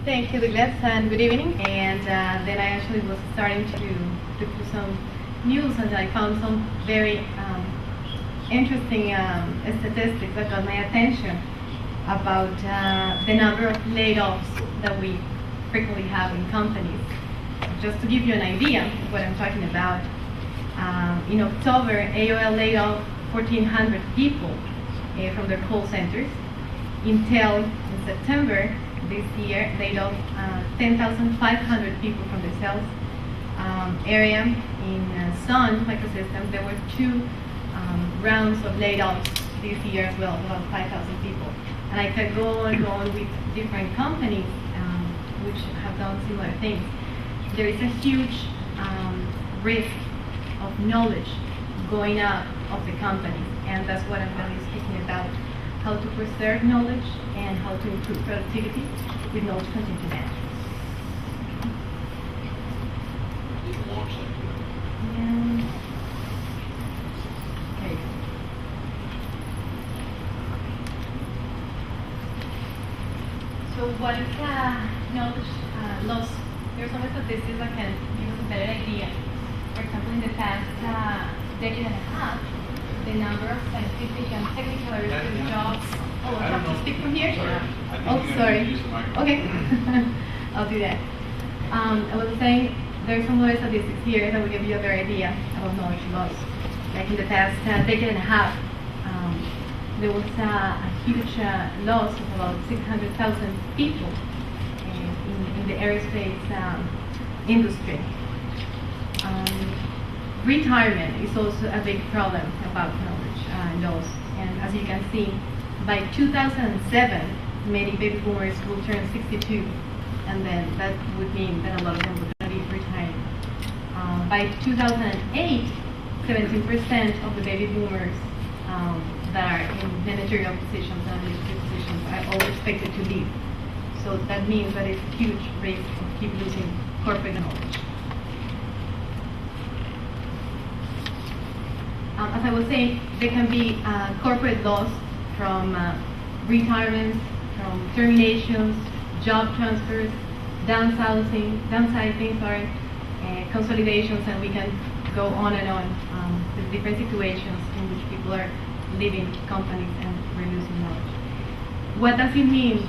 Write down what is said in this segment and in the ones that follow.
Thank you, Douglas, and good evening. And then I actually was starting to look through some news, and I found some very interesting statistics that got my attention about the number of layoffs that we frequently have in companies. Just to give you an idea of what I'm talking about, in October, AOL laid off 1,400 people from their call centers. Intel, in September this year, laid off 10,500 people from the sales area. In Sun Microsystems, there were two rounds of layoffs this year as well, about 5,000 people. And I could go on with different companies which have done similar things. There is a huge risk of knowledge going out of the companies, and that's what I'm going to be speaking about: how to preserve knowledge and how to improve productivity with knowledge continuity management. Okay. So what is knowledge loss? There's some statistics that can give us a better idea. For example, in the past decade and a half, the number of scientific and technical areas jobs. Oh, I have to speak from here? Oh, sorry. Okay, I'll do that. I was saying there's some other statistics here that will give you a better idea about knowledge loss. Like in the past decade and a half, there was a huge loss of about 600,000 people in the aerospace industry. Retirement is also a big problem about knowledge loss, and as you can see, by 2007, many baby boomers will turn 62, and then that would mean that a lot of them would be retiring. By 2008, 17% of the baby boomers that are in managerial positions and leadership positions are all expected to leave. So that means that it's a huge risk of keep losing corporate knowledge. As I was saying, there can be corporate loss from retirements, from terminations, job transfers, downsizing, consolidations, and we can go on and on with different situations in which people are leaving companies and we're losing knowledge. What does it mean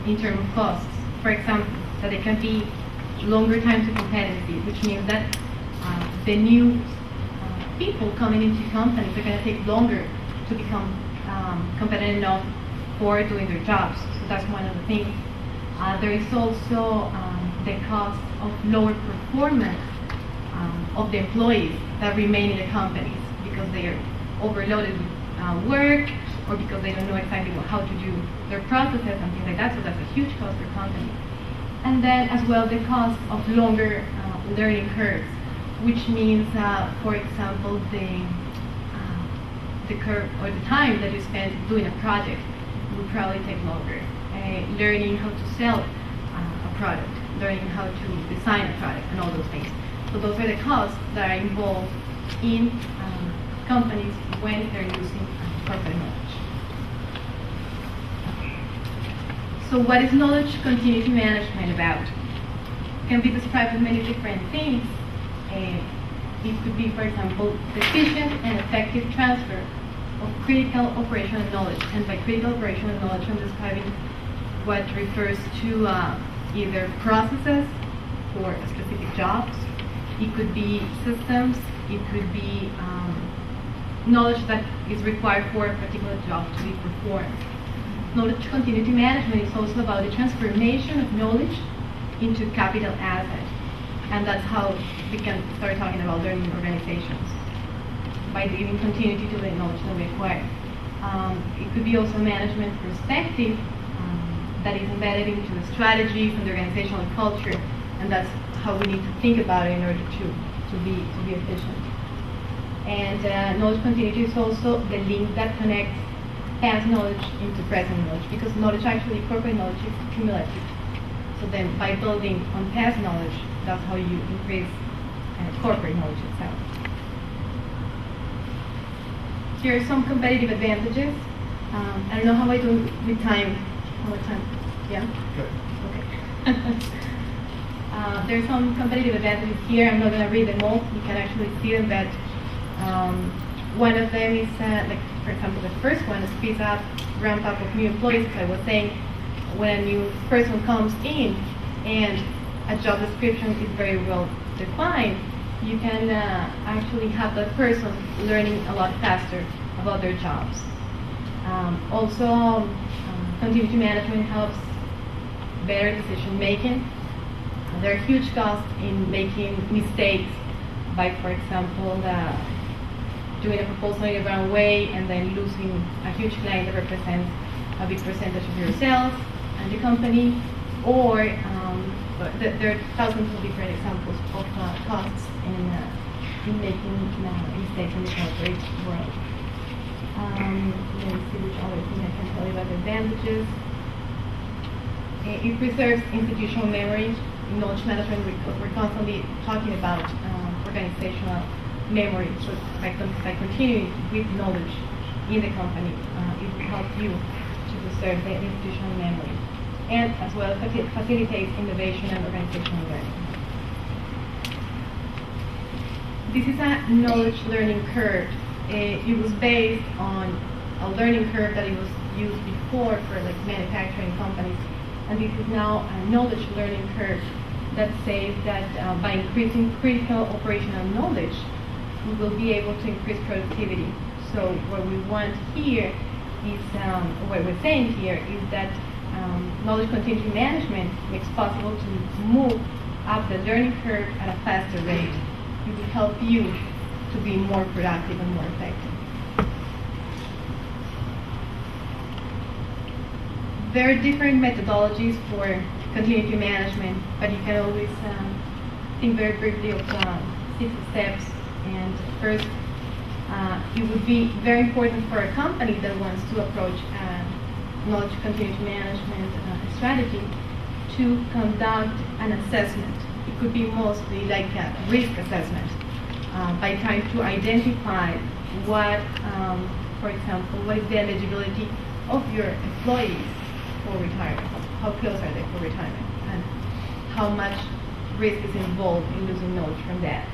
in terms of costs? For example, that it can be longer time to competency, which means that the new people coming into companies are going to take longer to become competent enough for doing their jobs. So that's one of the things. There is also the cost of lower performance of the employees that remain in the companies because they are overloaded with work, or because they don't know exactly how to do their processes and things like that. So that's a huge cost for companies. And then as well the cost of longer learning curves, which means, for example, the curve or the time that you spend doing a project will probably take longer. Learning how to sell a product, learning how to design a product, and all those things. So those are the costs that are involved in companies when they're using corporate knowledge. So what is knowledge continuity management about? It can be described as many different things. It could be, for example, efficient and effective transfer of critical operational knowledge. And by critical operational knowledge, I'm describing what refers to either processes for specific jobs. It could be systems. It could be knowledge that is required for a particular job to be performed. Knowledge continuity management is also about the transformation of knowledge into capital asset. And that's how we can start talking about learning organizations, by giving continuity to the knowledge that we acquire. It could be also management perspective that is embedded into the strategy from the organizational culture, and that's how we need to think about it in order to be efficient. And knowledge continuity is also the link that connects past knowledge into present knowledge, because knowledge, actually corporate knowledge, is cumulative. So then by building on past knowledge, that's how you increase corporate knowledge itself. Here are some competitive advantages. I don't know how I do with time. How much time? Yeah? Good. Okay. There's some competitive advantages here. I'm not going to read them all. You can actually see them, but one of them is, like, for example, the first one is speeds up, ramp up of new employees. As I was saying, when a new person comes in and a job description is very well defined, you can actually have that person learning a lot faster about their jobs. Also, continuity management helps better decision making. There are huge costs in making mistakes by, for example, doing a proposal in the wrong way and then losing a huge client that represents a big percentage of your sales and the company, or there are thousands of different examples of costs in making mistakes in the corporate world. Let me see which other thing I can tell you about the advantages. It preserves institutional memory. In knowledge management, we're constantly talking about organizational memory. So by continuing with knowledge in the company, it will help you to preserve the institutional memory, and as well facilitates innovation and organizational learning. This is a knowledge learning curve. It was based on a learning curve that it was used before for like manufacturing companies, and this is now a knowledge learning curve that says that by increasing critical operational knowledge, we will be able to increase productivity. So what we want here is, what we're saying here is that knowledge continuity management makes possible to move up the learning curve at a faster rate. It will help you to be more productive and more effective. There are different methodologies for continuity management, but you can always think very briefly of 6 steps. And first, it would be very important for a company that wants to approach knowledge continuity management strategy to conduct an assessment. It could be mostly like a risk assessment by trying to identify what, for example, what is the eligibility of your employees for retirement, how close are they for retirement, and how much risk is involved in losing knowledge from that.